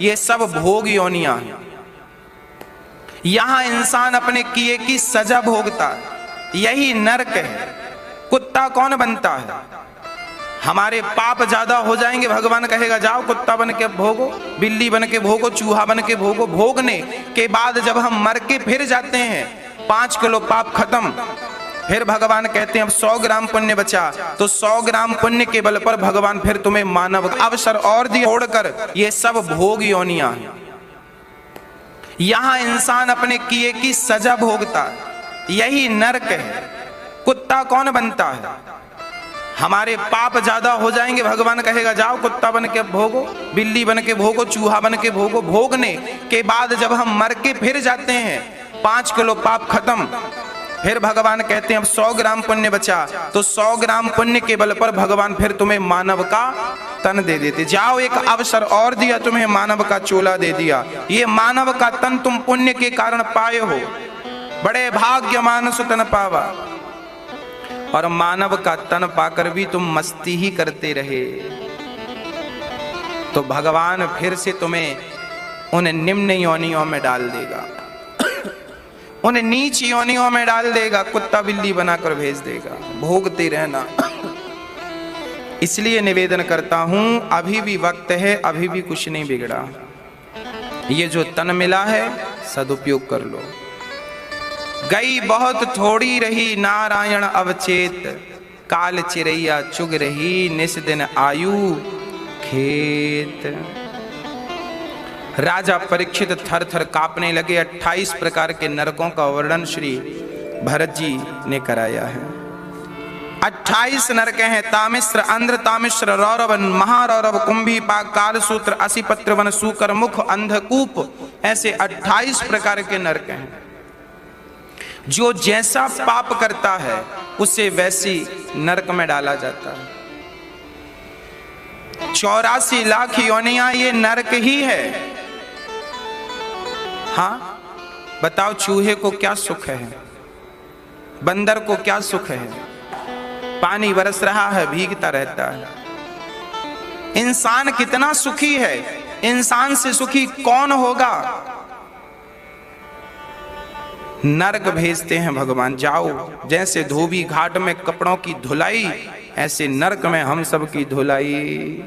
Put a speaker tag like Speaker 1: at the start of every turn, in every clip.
Speaker 1: ये सब भोग योनियां हैं। यहां इंसान अपने किए की सजा भोगता है, यही नरक है। कुत्ता कौन बनता है? हमारे पाप ज्यादा हो जाएंगे, भगवान कहेगा जाओ कुत्ता बन के भोगो, बिल्ली बन के भोगो, चूहा बन के भोगो। भोगने के बाद जब हम मर के फिर जाते हैं, 5 किलो पाप खत्म, फिर भगवान कहते हैं अब 100 ग्राम पुण्य बचा, तो 100 ग्राम पुण्य के बल पर भगवान फिर तुम्हें मानव अवसर और दिया। छोड़कर ये सब भोग योनियां हैं। यहां इंसान अपने किए की सजा भोगता है, यही नरक है। कुत्ता कौन बनता है? हमारे पाप ज्यादा हो जाएंगे, भगवान कहेगा जाओ कुत्ता बन के भोगो, बिल्ली बन के भोगो, चूहा बन के भोगो। भोगने के बाद जब हम मर के फिर जाते हैं, 5 किलो पाप खत्म, फिर भगवान कहते हैं अब 100 ग्राम पुण्य बचा, तो 100 ग्राम पुण्य के बल पर भगवान फिर तुम्हें मानव का तन दे देते। जाओ एक अवसर और दिया, तुम्हें मानव का चोला दे दिया। ये मानव का तन तुम पुण्य के कारण पाए हो, बड़े भाग्यमान सुतन पावा। और मानव का तन पाकर भी तुम मस्ती ही करते रहे, तो भगवान फिर से तुम्हें उन निम्न योनियों में डाल देगा, उन नीच योनियों में डाल देगा, कुत्ता बिल्ली बनाकर भेज देगा। भोगते रहना। इसलिए निवेदन करता हूं, अभी भी वक्त है, अभी भी कुछ नहीं बिगड़ा। ये जो तन मिला है सदुपयोग कर लो। गई बहुत थोड़ी रही नारायण अवचेत, काल चिरैया चुग रही निस दिन आयु खेत। राजा परीक्षित थर थर कांपने लगे। 28 प्रकार के नरकों का वर्णन श्री भरत जी ने कराया है। 28 नरक हैं। तामिश्र, अंध्र तामिश्र, रौरव, महारौरव, कुंभी पाक, कालसूत्र, असिपत्र वन, सूकर मुख, अंधकूप, ऐसे 28 प्रकार के नरक हैं। जो जैसा पाप करता है उसे वैसी नरक में डाला जाता है। 84 लाख योनियां ये नरक ही है। हाँ बताओ, चूहे को क्या सुख है, बंदर को क्या सुख है? पानी बरस रहा है, भीगता रहता है। इंसान कितना सुखी है, इंसान से सुखी कौन होगा? नरक भेजते हैं भगवान। जाओ, जैसे धोबी घाट में कपड़ों की धुलाई, ऐसे नरक में हम सब की धुलाई।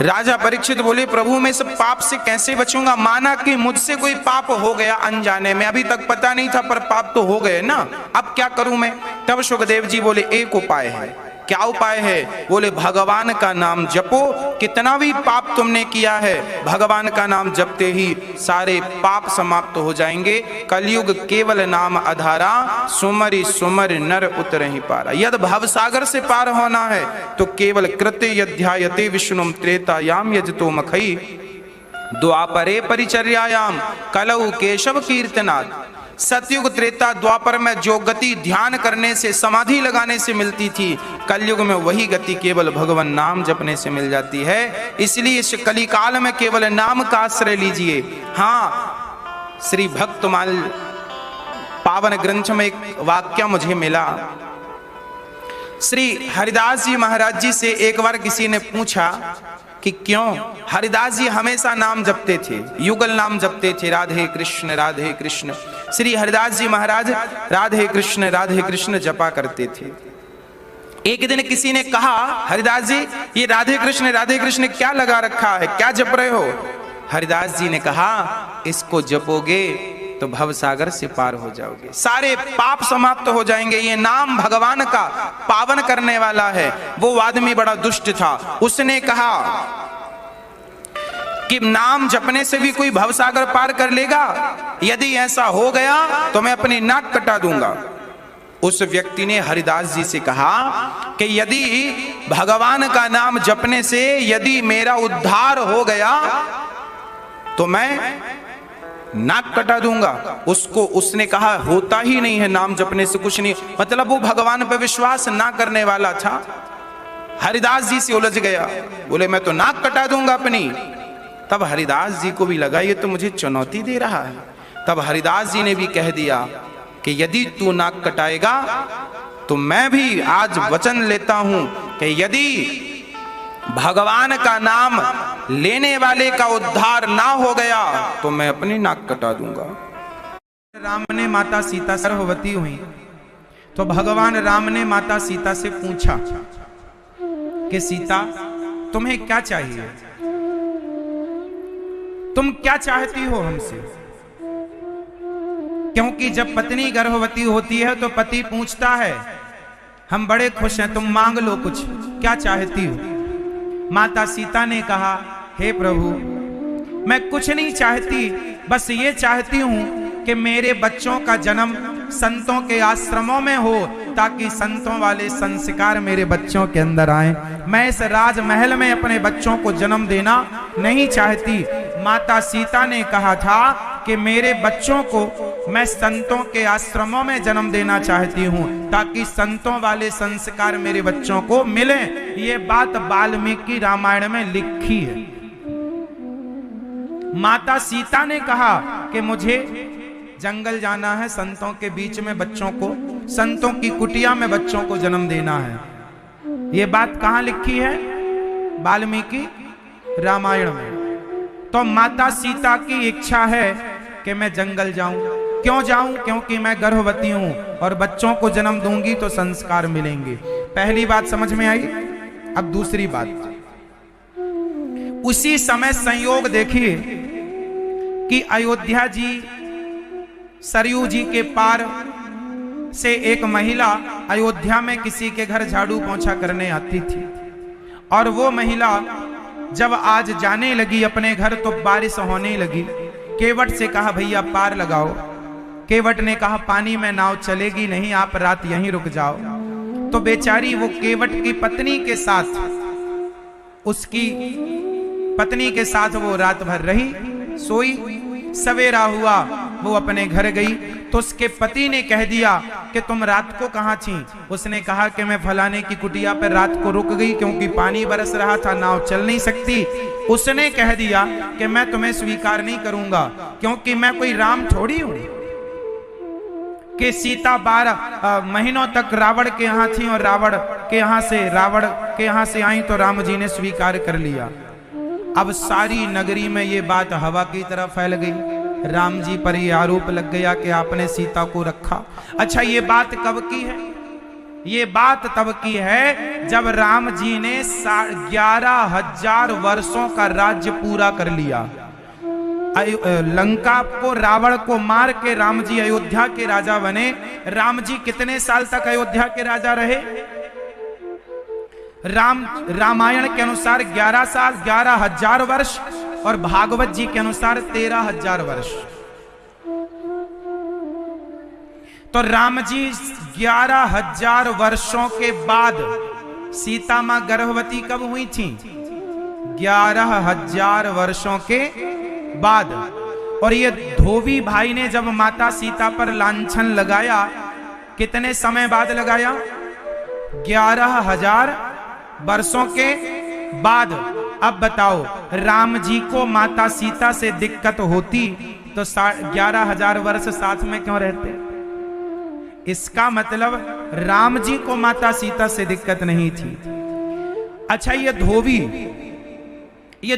Speaker 1: राजा परीक्षित बोले प्रभु मैं इस पाप से कैसे बचूंगा? माना कि मुझसे कोई पाप हो गया अनजाने में, अभी तक पता नहीं था पर पाप तो हो गए ना, अब क्या करूं मैं? तब सुखदेव जी बोले एक उपाय है। क्या उपाय है? बोले भगवान का नाम जपो। कितना भी पाप तुमने किया है, भगवान का नाम जपते ही सारे पाप समाप्त हो जाएंगे। कलयुग केवल नाम आधारा, सुमरि सुमर नर उतरहि पारा। यदि भवसागर से पार होना है तो केवल कृत्य यध्यायते विष्णुम त्रेतायाम यजतो मखई, द्वापरे परिचर्यायाम कलौ केशव कीर्तनात्। सतयुग त्रेता द्वापर में जो गति ध्यान करने से, समाधि लगाने से मिलती थी, कलयुग में वही गति केवल भगवान नाम जपने से मिल जाती है। इसलिए इस कलिकाल में केवल नाम का आश्रय लीजिए। हाँ, श्री भक्तमाल पावन ग्रंथ में एक वाक्य मुझे मिला। श्री हरिदास जी महाराज जी से एक बार किसी ने पूछा कि क्यों हरिदास जी हमेशा नाम जपते थे, युगल नाम जपते थे, राधे कृष्ण राधे कृष्ण। श्री हरिदास जी महाराज राधे कृष्ण जपा करते थे। एक दिन किसी ने कहा हरिदास जी ये राधे कृष्ण क्या लगा रखा है, क्या जप रहे हो? हरिदास जी ने कहा इसको जपोगे तो भवसागर से पार हो जाओगे, सारे पाप समाप्त हो जाएंगे। ये नाम भगवान का पावन करने वाला है। वो आदमी बड़ा दुष्ट था, उसने कहा कि नाम जपने से भी कोई भवसागर पार कर लेगा? यदि ऐसा हो गया तो मैं अपनी नाक कटा दूंगा। उस व्यक्ति ने हरिदास जी से कहा कि यदि भगवान का नाम जपने से यदि मेरा उद्धार हो गया तो मैं नाक कटा दूंगा। उसने कहा होता ही नहीं है, नाम जपने से कुछ नहीं। मतलब वो भगवान पर विश्वास ना करने वाला था। हरिदास जी से उलझ गया, बोले मैं तो नाक कटा दूंगा अपनी। तब हरिदास जी को भी लगा ये तो मुझे चुनौती दे रहा है। तब हरिदास जी ने भी कह दिया कि यदि तू नाक कटाएगा तो मैं भी आज वचन लेता हूं कि यदि भगवान का नाम लेने वाले का उद्धार ना हो गया तो मैं अपनी नाक कटा दूंगा।
Speaker 2: राम ने माता सीता गर्भवती हुई तो भगवान राम ने माता सीता से पूछा कि सीता तुम्हें क्या चाहिए, तुम क्या चाहती हो हमसे? क्योंकि जब पत्नी गर्भवती होती है तो पति पूछता है हम बड़े खुश हैं, तुम मांग लो कुछ, क्या चाहती हो? माता सीता ने कहा हे प्रभु मैं कुछ नहीं चाहती, बस ये चाहती हूं कि मेरे बच्चों का जन्म संतों के आश्रमों में हो ताकि संतों वाले संस्कार मेरे बच्चों के अंदर आए। मैं इस राजमहल में अपने बच्चों को जन्म देना नहीं चाहती। माता सीता ने कहा था कि मेरे बच्चों को मैं संतों के आश्रमों में जन्म देना चाहती हूँ ताकि संतों वाले संस्कार मेरे बच्चों को मिले। ये बात वाल्मीकि रामायण में लिखी है। माता सीता ने कहा कि मुझे जंगल जाना है, संतों के बीच में बच्चों को, संतों की कुटिया में बच्चों को जन्म देना है। ये बात कहां लिखी है? वाल्मीकि रामायण में। तो माता सीता की इच्छा है कि मैं जंगल जाऊं। क्यों जाऊं? क्योंकि मैं गर्भवती हूं और बच्चों को जन्म दूंगी तो संस्कार मिलेंगे। पहली बात समझ में आई। अब दूसरी बात, उसी समय संयोग देखिए कि अयोध्या जी सरयू जी के पार से एक महिला अयोध्या में किसी के घर झाड़ू पोंछा करने आती थी और वो महिला जब आज जाने लगी अपने घर तो बारिश होने लगी। केवट से कहा भैया पार लगाओ। केवट ने कहा पानी में नाव चलेगी नहीं, आप रात यहीं रुक जाओ। तो बेचारी वो केवट की पत्नी के साथ, उसकी पत्नी के साथ वो रात भर रही, सोई। सवेरा हुआ वो अपने घर गई तो उसके पति ने कह दिया कि तुम रात को कहां थी? उसने कहा कि मैं फलाने की कुटिया पर रात को रुक गई क्योंकि पानी बरस रहा था, नाव चल नहीं सकती। उसने कह दिया कि मैं तुम्हें स्वीकार नहीं करूंगा क्योंकि मैं कोई राम थोड़ी हूं कि सीता 12 महीनों तक रावण के यहां थी और रावण के यहां से आई तो राम जी ने स्वीकार कर लिया। अब सारी नगरी में ये बात हवा की तरह फैल गई। राम जी पर ये आरोप लग गया कि आपने सीता को रखा। अच्छा ये बात कब की है? ये बात तब की है जब राम जी ने 11,000 वर्षों का राज्य पूरा कर लिया। लंका को, रावण को मार के राम जी अयोध्या के राजा बने। राम जी कितने साल तक अयोध्या के राजा रहे? रामायण के अनुसार 11 साल, 11,000 वर्ष और भागवत जी के अनुसार 13,000 वर्ष। तो राम जी 11,000 वर्षों के बाद सीता मां गर्भवती कब हुई थी? 11,000 वर्षों के बाद। और ये धोबी भाई ने जब माता सीता पर लांछन लगाया, कितने समय बाद लगाया? 11,000 वर्षों के बाद। अब बताओ राम जी को माता सीता से दिक्कत होती तो 11,000 वर्ष साथ में क्यों रहते? इसका मतलब राम जी को माता सीता से दिक्कत नहीं थी। अच्छा ये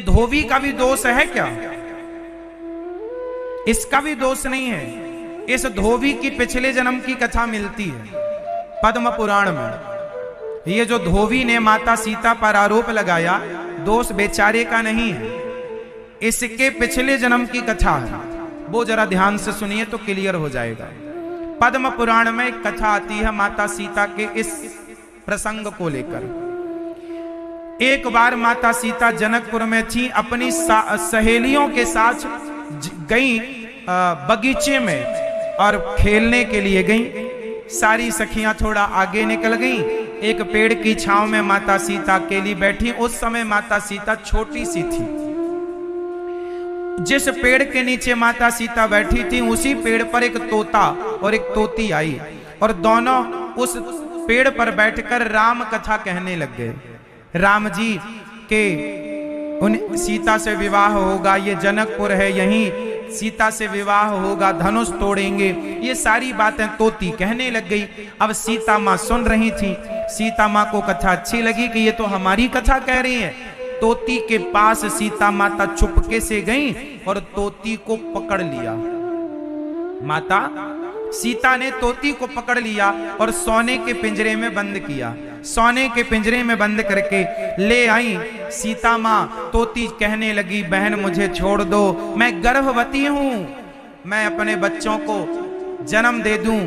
Speaker 2: धोबी का भी दोष है क्या? इसका भी दोष नहीं है। इस धोबी की पिछले जन्म की कथा मिलती है पद्म पुराण में। ये जो धोबी ने माता सीता पर आरोप लगाया, दोष बेचारे का नहीं है, इसके पिछले जन्म की कथा है। वो जरा ध्यान से सुनिए तो क्लियर हो जाएगा। पद्म पुराण में एक कथा आती है माता सीता के इस प्रसंग को लेकर। एक बार माता सीता जनकपुर में थी, अपनी सहेलियों के साथ गई बगीचे में और खेलने के लिए गई। सारी सखियां थोड़ा आगे निकल गईं। एक पेड़ की छांव में माता सीता अकेली बैठी। उस समय माता सीता छोटी सी थी। जिस पेड़ के नीचे माता सीता बैठी थी उसी पेड़ पर एक तोता और एक तोती आई और दोनों उस पेड़ पर बैठकर राम कथा कहने लग गए। राम जी के उन सीता से विवाह होगा, ये जनकपुर है, यहीं सीता से विवाह होगा, धनुष तोड़ेंगे, ये सारी बातें तोती कहने लग गई। अब सीता माँ सुन रही थी। सीता माँ को कथा अच्छी लगी कि ये तो हमारी कथा कह रही है। तोती के पास सीता माता चुपके से गई और तोती को पकड़ लिया। माता सीता ने तोती को पकड़ लिया और सोने के पिंजरे में बंद किया। सोने के पिंजरे में बंद करके ले आई। सीता माँ तोती कहने लगी, बहन मुझे छोड़ दो, मैं गर्भवती हूं, मैं अपने बच्चों को जन्म दे दूं,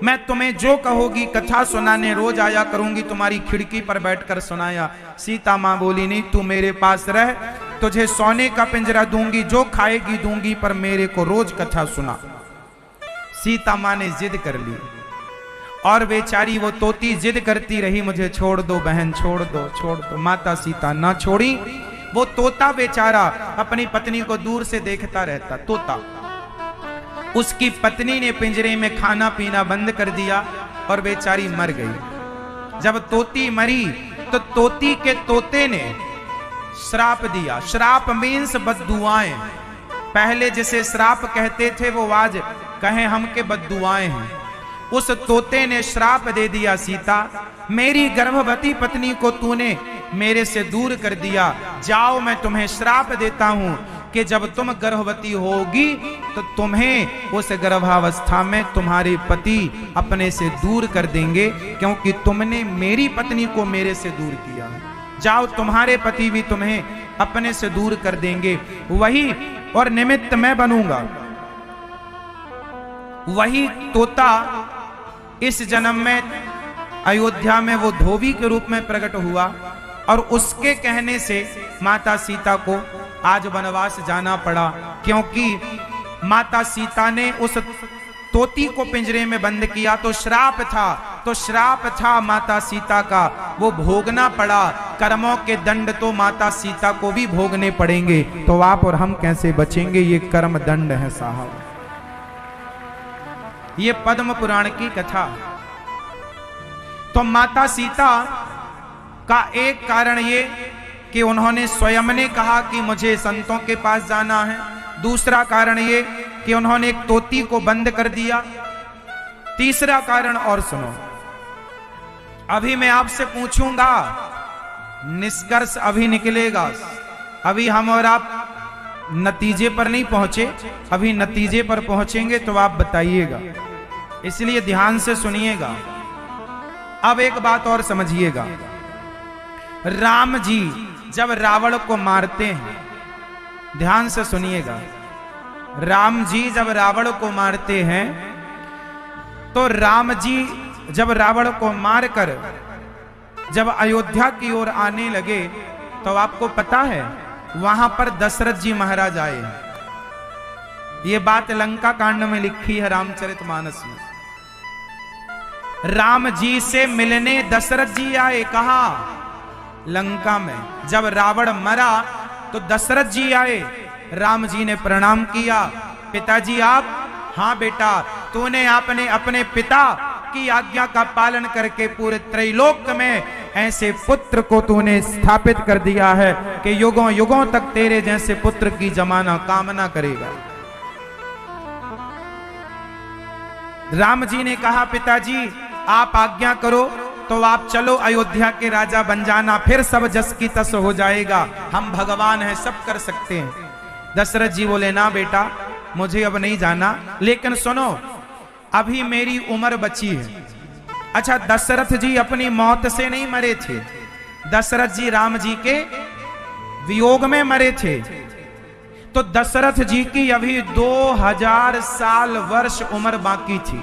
Speaker 2: मैं तुम्हें जो कहोगी कथा सुनाने रोज आया करूंगी, तुम्हारी खिड़की पर बैठकर सुनाया। सीता माँ बोली, नहीं तू मेरे पास रह, तुझे सोने का पिंजरा दूंगी, जो खाएगी दूंगी, पर मेरे को रोज कथा सुना। सीता माँ ने जिद कर ली और बेचारी वो तोती जिद करती रही, मुझे छोड़ दो बहन, छोड़ दो, छोड़ दो। माता सीता ना छोड़ी। वो तोता बेचारा अपनी पत्नी को दूर से देखता रहता। तोता, उसकी पत्नी ने पिंजरे में खाना पीना बंद कर दिया और बेचारी मर गई। जब तोती मरी तो तोती के तोते ने श्राप दिया। श्राप मीन्स बद्दुआएं। पहले जिसे श्राप कहते थे वो आज कहें हम के बद्दुआएं हैं। उस तोते ने श्राप दे दिया, सीता मेरी गर्भवती पत्नी को तूने मेरे से दूर कर दिया, जाओ मैं तुम्हें श्राप देता हूं कि जब तुम गर्भवती होगी तो तुम्हें उस गर्भावस्था में तुम्हारे पति अपने से दूर कर देंगे, क्योंकि तुमने मेरी पत्नी को मेरे से दूर किया। जाओ तुम्हारे पति भी तुम्हें अपने से दूर कर देंगे, वही और निमित्त मैं बनूंगा। वही तोता इस जन्म में अयोध्या में वो धोबी के रूप में प्रकट हुआ और उसके कहने से माता सीता को आज वनवास जाना पड़ा, क्योंकि माता सीता ने उस तोती को पिंजरे में बंद किया तो श्राप था माता सीता का, वो भोगना पड़ा। कर्मों के दंड तो माता सीता को भी भोगने पड़ेंगे, तो आप और हम कैसे बचेंगे? ये कर्म दंड है साहब। ये पद्म पुराण की कथा। तो माता सीता का एक कारण ये कि उन्होंने स्वयं ने कहा कि मुझे संतों के पास जाना है। दूसरा कारण ये कि उन्होंने एक तोती को बंद कर दिया। तीसरा कारण और सुनो, अभी मैं आपसे पूछूंगा, निष्कर्ष अभी निकलेगा। अभी हम और आप नतीजे पर नहीं पहुंचे, अभी नतीजे पर पहुंचेंगे तो आप बताइएगा, इसलिए ध्यान से सुनिएगा। अब एक बात और समझिएगा, राम जी जब रावण को मारते हैं, ध्यान से सुनिएगा, राम जी जब रावण को मारते हैं तो राम जी जब रावण को मारकर जब अयोध्या की ओर आने लगे तो आपको पता है वहां पर दशरथ जी महाराज आए। ये बात लंका कांड में लिखी है रामचरितमानस में। राम जी से मिलने दशरथ जी आए, कहा? लंका में। जब रावण मरा तो दशरथ जी आए, राम जी ने प्रणाम किया, पिताजी आप? हाँ बेटा, तूने आपने अपने पिता की आज्ञा का पालन करके पूरे त्रैलोक में ऐसे पुत्र को तूने स्थापित कर दिया है कि युगों युगों तक तेरे जैसे पुत्र की जमाना कामना करेगा। राम जी ने कहा, पिताजी आप आज्ञा करो तो आप चलो अयोध्या के राजा बन जाना, फिर सब जस की तस हो जाएगा, हम भगवान हैं, सब कर सकते हैं। दशरथ जी बोले, ना बेटा मुझे अब नहीं जाना, लेकिन सुनो अभी मेरी उम्र बची है। अच्छा, दशरथ जी अपनी मौत से नहीं मरे थे, दशरथ जी राम जी के वियोग में मरे थे। तो दशरथ जी की अभी 2000 साल वर्ष उम्र बाकी थी।